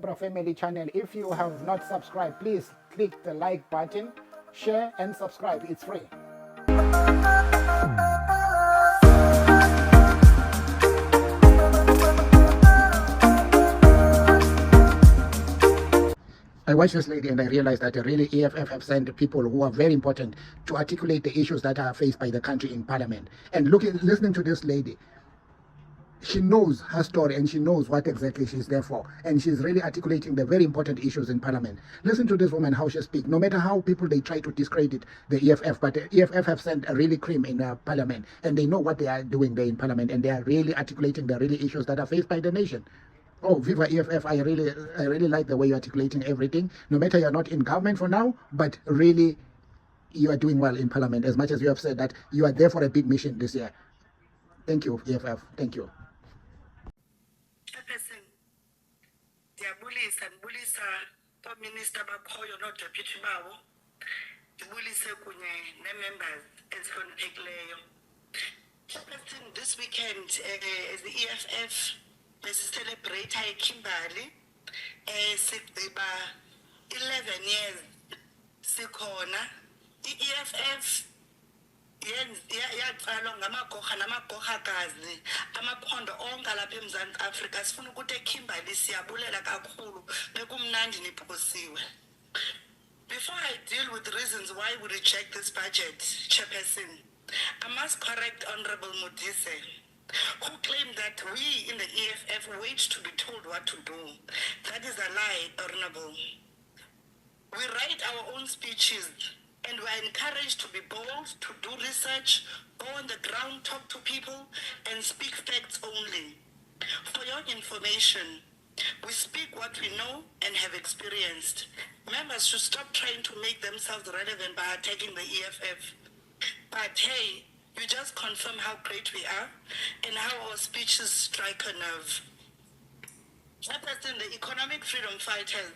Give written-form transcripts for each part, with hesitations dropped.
Pro Family channel. If you have not subscribed, please click the like button, share and subscribe. It's free. I watched this lady and I realized that really EFF have sent people who are very important to articulate the issues that are faced by the country in parliament. And listening to this lady, she knows her story and she knows what exactly she's there for. And she's really articulating the very important issues in parliament. Listen to this woman, how she speaks. No matter how people, they try to discredit the EFF, but the EFF have sent a really cream in parliament. And they know what they are doing there in parliament. And they are really articulating the really issues that are faced by the nation. Oh, Viva EFF, I really like the way you're articulating everything. No matter you're not in government for now, but really you are doing well in parliament, as much as you have said that you are there for a big mission this year. Thank you, EFF. Thank you. Minister bakhoyo no deputy bawo ndibulise kunye ne-members ezihloniphekileyo. This weekend as the EFF celebrate Kimberley sigqiba 11 years sikhona. I-EFF yaqalwa ngamagorha namagorhakazi amaphondo onke lapha eMzantsi Afrika. Sifuna ukuthi eKimberley siyabulela kakhulu, bekumnandi niphosiwe. Before I deal with the reasons why we reject this budget, Chairperson, I must correct Honorable Modise, who claimed that we in the EFF wait to be told what to do. That is a lie, Honorable. We write our own speeches and we are encouraged to be bold, to do research, go on the ground, talk to people, and speak facts only. For your information, we speak what we know and have experienced. Members should stop trying to make themselves relevant by attacking the EFF. But hey, you just confirm how great we are and how our speeches strike a nerve. The Economic Freedom Fighters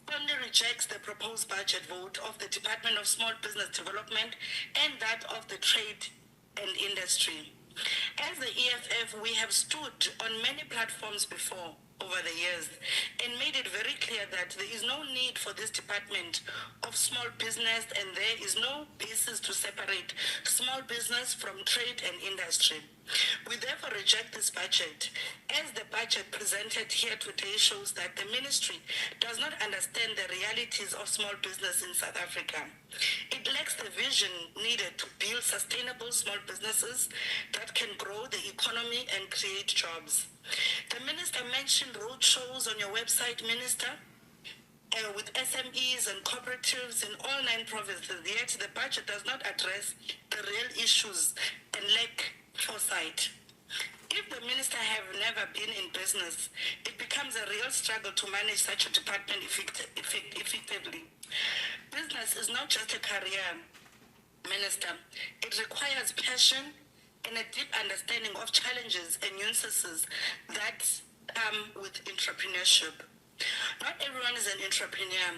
firmly rejects the proposed budget vote of the Department of Small Business Development and that of the Trade and Industry. As the EFF, we have stood on many platforms before over the years and made it very clear that there is no need for this department of small business and there is no basis to separate small business from trade and industry. We therefore reject this budget, as the budget presented here today shows that the ministry does not understand the realities of small business in South Africa. It lacks the vision needed to build sustainable small businesses that can grow the economy and create jobs. The minister mentioned roadshows on your website, Minister, with SMEs and cooperatives in all 9 provinces, yet the budget does not address the real issues and lack foresight. If the minister have never been in business, it becomes a real struggle to manage such a department effectively. Business is not just a career, Minister. It requires passion and a deep understanding of challenges and nuances that come with entrepreneurship. Not everyone is an entrepreneur,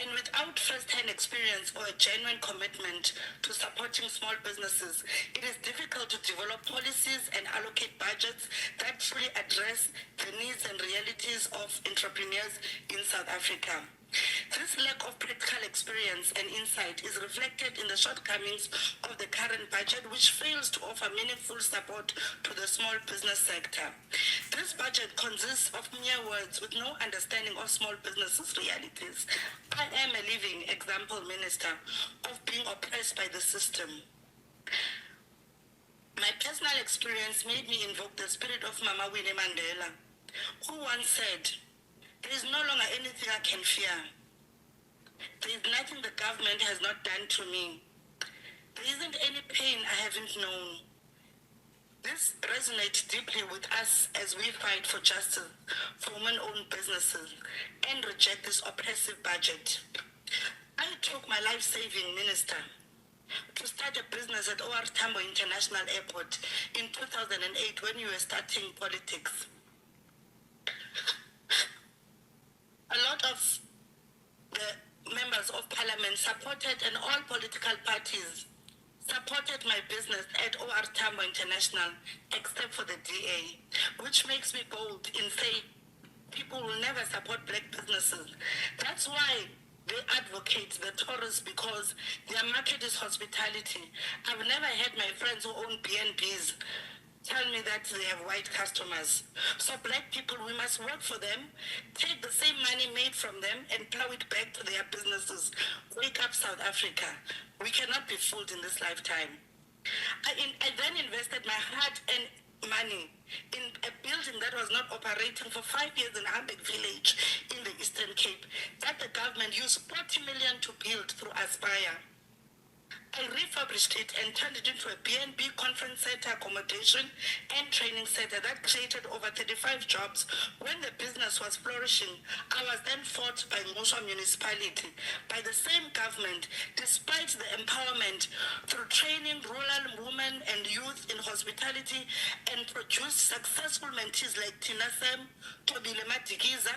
and without first-hand experience or a genuine commitment to supporting small businesses, it is difficult to develop policies and allocate budgets that truly address the needs and realities of entrepreneurs in South Africa. This lack of practical experience and insight is reflected in the shortcomings of the current budget, which fails to offer meaningful support to the small business sector. This budget consists of mere words with no understanding of small businesses' realities. I am a living example, Minister, of being oppressed by the system. My personal experience made me invoke the spirit of Mama Winnie Mandela, who once said, "There is no longer anything I can fear. There is nothing the government has not done to me. There isn't any pain I haven't known." This resonates deeply with us as we fight for justice for women-owned businesses and reject this oppressive budget. I took my life-saving, Minister, to start a business at OR Tambo International Airport in 2008 when you were starting politics. A lot of the members of parliament supported, and all political parties supported my business at OR Tambo International, except for the DA, which makes me bold in saying people will never support black businesses. That's why they advocate the tourists, because their market is hospitality. I've never had my friends who own BNBs tell me that they have white customers. So black people, we must work for them, take the same money made from them and plow it back to their businesses. Wake up, South Africa. We cannot be fooled in this lifetime. I then invested my heart and money in a building that was not operating for 5 years in Hamburg village in the Eastern Cape, that the government used 40 million to build through Aspire. I refurbished it and turned it into a B&B conference center, accommodation and training center that created over 35 jobs. When the business was flourishing, I was then fought by Musha municipality, by the same government, despite the empowerment through training rural women and youth in hospitality, and produced successful mentees like Tina Sem, Tobile Madikiza,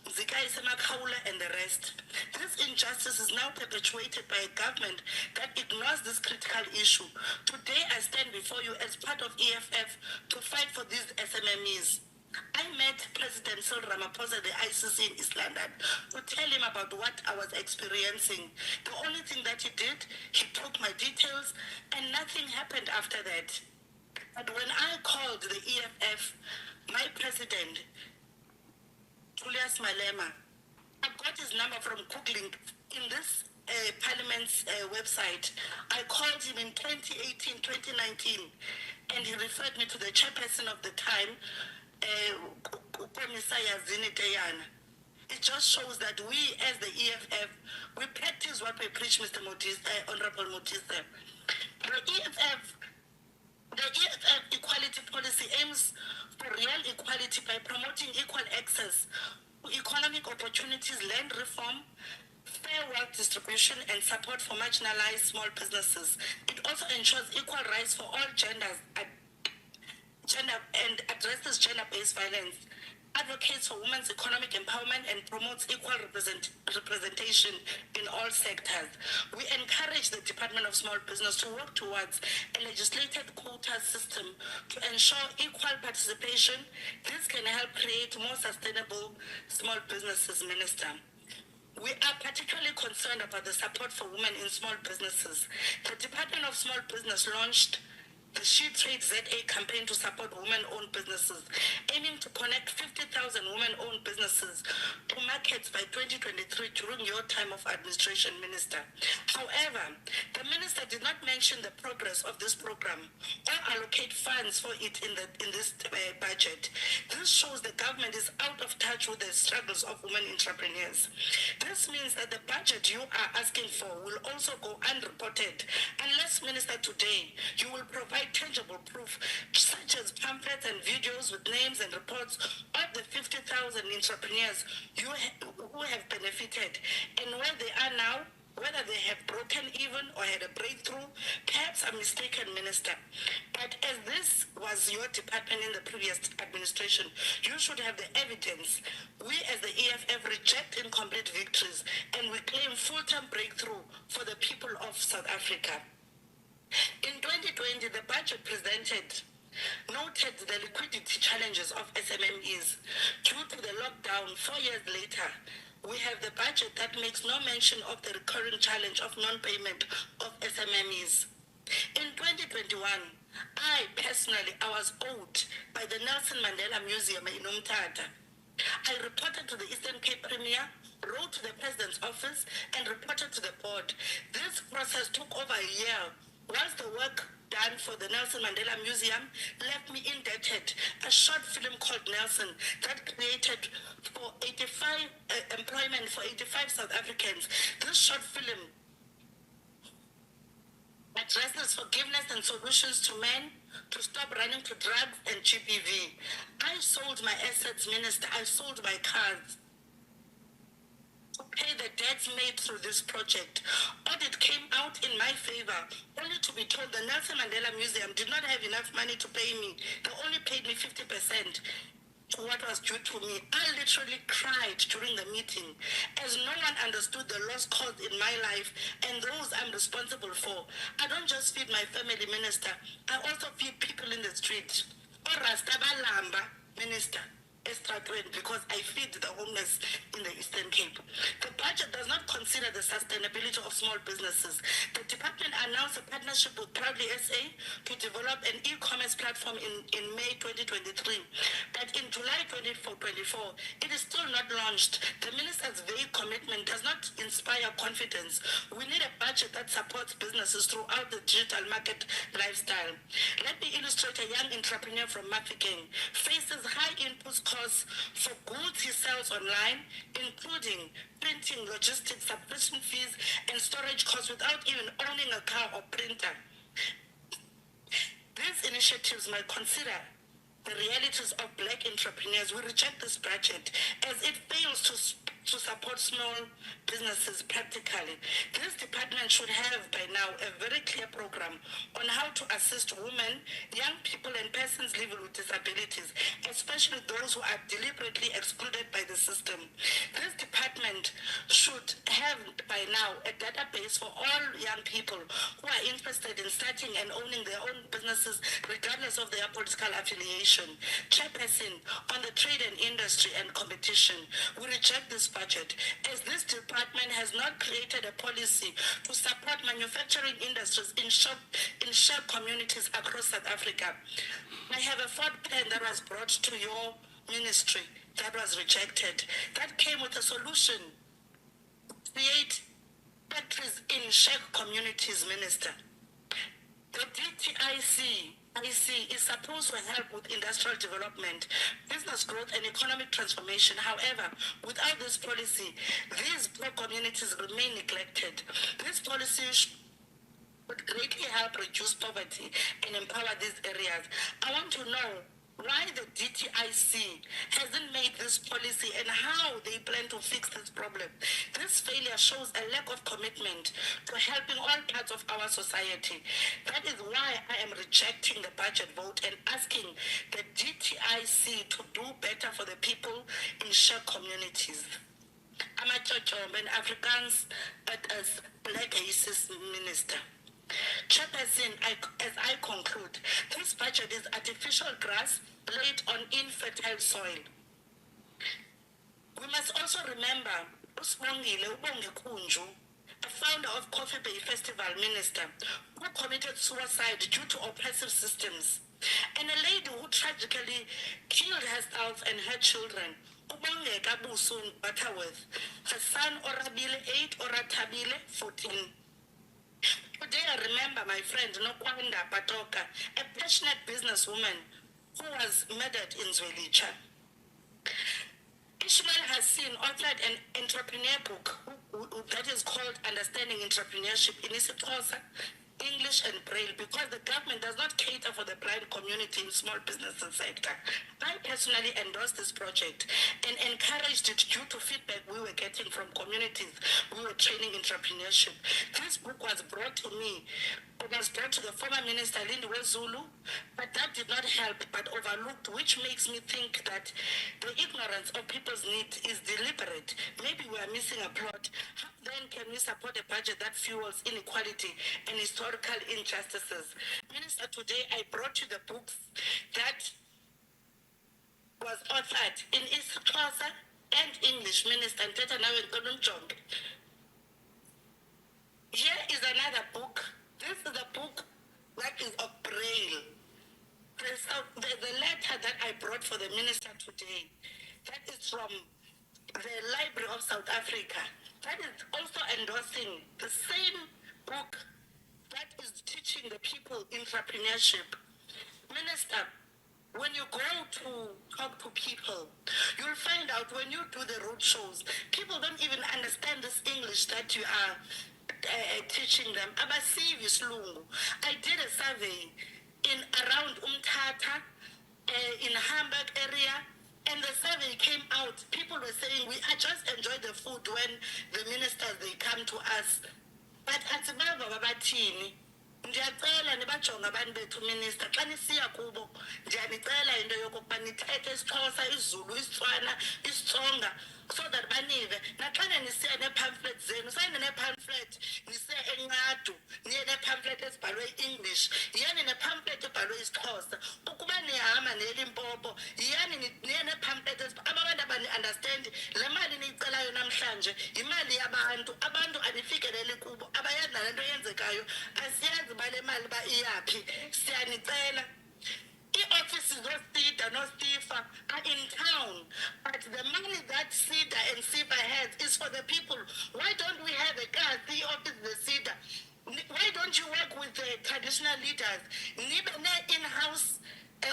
Zikai Semakhaula, and the rest. This injustice is now perpetuated by a government that ignores this critical issue. Today I stand before you as part of EFF to fight for these SMMEs. I met President Cyril Ramaphosa, the ICC in East London, to tell him about what I was experiencing. The only thing that he did, he took my details and nothing happened after that. But when I called the EFF, my president, Julius Malema, I got his number from Googling in this Parliament's website. I called him in 2018, 2019, and he referred me to the chairperson of the time, Komisaya Ziniteyana. It just shows that we, as the EFF, we practice what we preach, Mr. Honorable Motise. The EFF equality policy aims for real equality by promoting equal access to economic opportunities, land reform, fair wealth distribution, and support for marginalized small businesses. It also ensures equal rights for all genders and addresses gender-based violence, advocates for women's economic empowerment, and promotes equal representation in all sectors. We encourage the Department of Small Business to work towards a legislated quota system to ensure equal participation. This can help create more sustainable small businesses, Minister. We are particularly concerned about the support for women in small businesses. The Department of Small Business launched the She Trade ZA campaign to support women-owned businesses, aiming to connect 50,000 women-owned businesses to markets by 2023 during your time of administration, Minister. However, the Minister did not mention the progress of this program or allocate funds for it in this budget. This shows the government is out of touch with the struggles of women entrepreneurs. This means that the budget you are asking for will also go unreported unless, Minister, today you will provide tangible proof, such as pamphlets and videos with names and reports of the 50,000 entrepreneurs who have benefited and where they are now, whether they have broken even or had a breakthrough. Perhaps I'm mistaken, Minister. But as this was your department in the previous administration, you should have the evidence. We as the EFF reject incomplete victories and we claim full-term breakthrough for the people of South Africa. In 2020, the budget presented noted the liquidity challenges of SMMEs. Due to the lockdown 4 years later, we have the budget that makes no mention of the recurring challenge of non-payment of SMMEs. In 2021, I was owed by the Nelson Mandela Museum in Umtata. I reported to the Eastern Cape Premier, wrote to the President's office, and reported to the board. This process took over a year. Once the work done for the Nelson Mandela Museum left me indebted, a short film called Nelson that created for 85 employment for 85 South Africans. This short film addresses forgiveness and solutions to men to stop running to drugs and GBV. I sold my assets, Minister. I sold my cars to pay the debts made through this project. Audit came out in my favor, only to be told the Nelson Mandela Museum did not have enough money to pay me. They only paid me 50% to what was due to me. I literally cried during the meeting, as no one understood the lost cause in my life and those I'm responsible for. I don't just feed my family, Minister. I also feed people in the street. Or Rasta Balamba, Minister. because I feed the homeless in the Eastern Cape. The budget does not consider the sustainability of small businesses. The department announced a partnership with Proudly SA to develop an e-commerce platform in May 2023. But in July 2024, it is still not launched. The minister's vague commitment does not inspire confidence. We need a budget that supports businesses throughout the digital market lifestyle. Let me illustrate a young entrepreneur from Mafeking faces high input costs for goods he sells online, including printing, logistics, subscription fees, and storage costs without even owning a car or printer. These initiatives might consider the realities of black entrepreneurs. We reject this budget as it fails to support small businesses practically. This department should have by now a very clear program on how to assist women, young people, and persons living with disabilities, especially those who are deliberately excluded by the system. This department should have by now a database for all young people who are interested in starting and owning their own businesses regardless of their political affiliation. Chairperson, on the trade and industry and competition, we reject this budget as this department has not created a policy to support manufacturing industries in shared communities across South Africa. I have a fourth pen that was brought to your ministry that was rejected. That came with a solution. Create factories in shared communities, Minister. The DTIC is supposed to help with industrial development, business growth, and economic transformation. However, without this policy, these poor communities remain neglected. This policy would greatly help reduce poverty and empower these areas. I want to know why the DTIC hasn't made this policy and how they plan to fix this problem. This failure shows a lack of commitment to helping all parts of our society. That is why I am rejecting the budget vote and asking the DTIC to do better for the people in shared communities. I'm a church and Afrikaans as Black ACES Minister. Chairperson, as I conclude, this budget is artificial grass laid on infertile soil. We must also remember Usmongile Ubongekunju, a founder of Coffee Bay Festival Minister, who committed suicide due to oppressive systems, and a lady who tragically killed herself and her children. Ubongeka Busun Butterworth, her son Orabile 8, Oratabile 14. Today I remember my friend Nokwanda Patoka, a passionate businesswoman who was murdered in Zwelicha. Ishmael Hassin authored an entrepreneur book that is called Understanding Entrepreneurship in isiXhosa, English, and Braille because the government does not cater for the blind community in small business sector. I personally endorsed this project and encouraged it due to feedback we were getting from communities we were training entrepreneurship. This book was brought to me. It was brought to the former minister Lindiwe Zulu, but that did not help but overlooked, which makes me think that the ignorance of people's needs is deliberate. Maybe we are missing a plot. How then can we support a budget that fuels inequality and historical injustices? Minister, today I brought you the books that was authored in isiXhosa and English, Minister Nteta Nawe Nkononjonge. Here is another book. This is a book that is of Braille. The letter that I brought for the minister today, that is from the Library of South Africa. That is also endorsing the same book that is teaching the people entrepreneurship. Minister, when you go to talk to people, you'll find out when you do the road shows, people don't even understand this English that you are teaching them. I did a survey in around Umtata, in Hamburg area, and the survey came out. People were saying we just enjoy the food when the ministers they come to us, but at the babathini. Ndiyacela nibajonge abantu bethu minister xa nisiya kubo ndiyanicela into yokokuba nithethe isiXhosa, isiZulu, isiTswana, isiTsonga so that banive naxana nisiya nee-pamphlet zenu sayine nee-pamphlet nisiya encadu niye nee-pamphlet ezibhalwe English yiyeni nee-pamphlet ebhalwe isiXhosa ukuba nihamba nelimpopo yiyani niye nee-pamphlets abantu abani-understand le mali niyicelayo namhlanje yimali yabantu abantu anifikeleli kubo abayazi nale nto yenzekayo asiyazi uba le mali uba iyaphi siyanicela. I-offices of SIDA no STIFA are in town, but the money that SIDA and SIFA has is for the people. Why don't we have a the office the SIDA? Why don't you work with the traditional leaders? Nibe in-house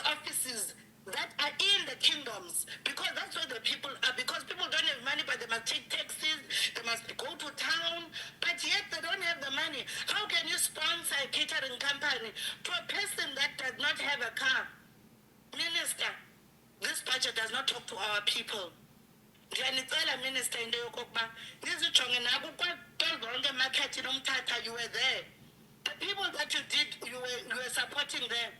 offices that are in the kingdoms, because that's where the people are, because people don't have money, but they must take taxis, they must go to town, but yet they don't have the money. How can you sponsor a catering company to a person that does not have a car? Minister, this budget does not talk to our people. Ndiyanicela minister into yokokuba nizijonge nabo kwazonke market nomthatha, you were there. The people that you did, you were supporting them.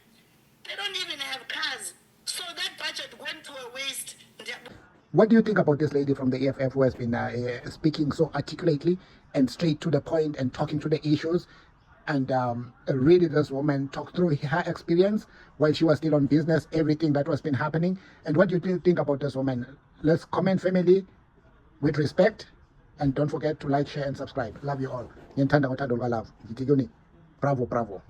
They don't even have cars. So that budget went to a waste. What do you think about this lady from the EFF who has been speaking so articulately and straight to the point and talking to the issues? And really, this woman talked through her experience while she was still on business, everything that was been happening. And what do you think about this woman? Let's comment, family, with respect. And don't forget to like, share, and subscribe. Love you all. Bravo, bravo.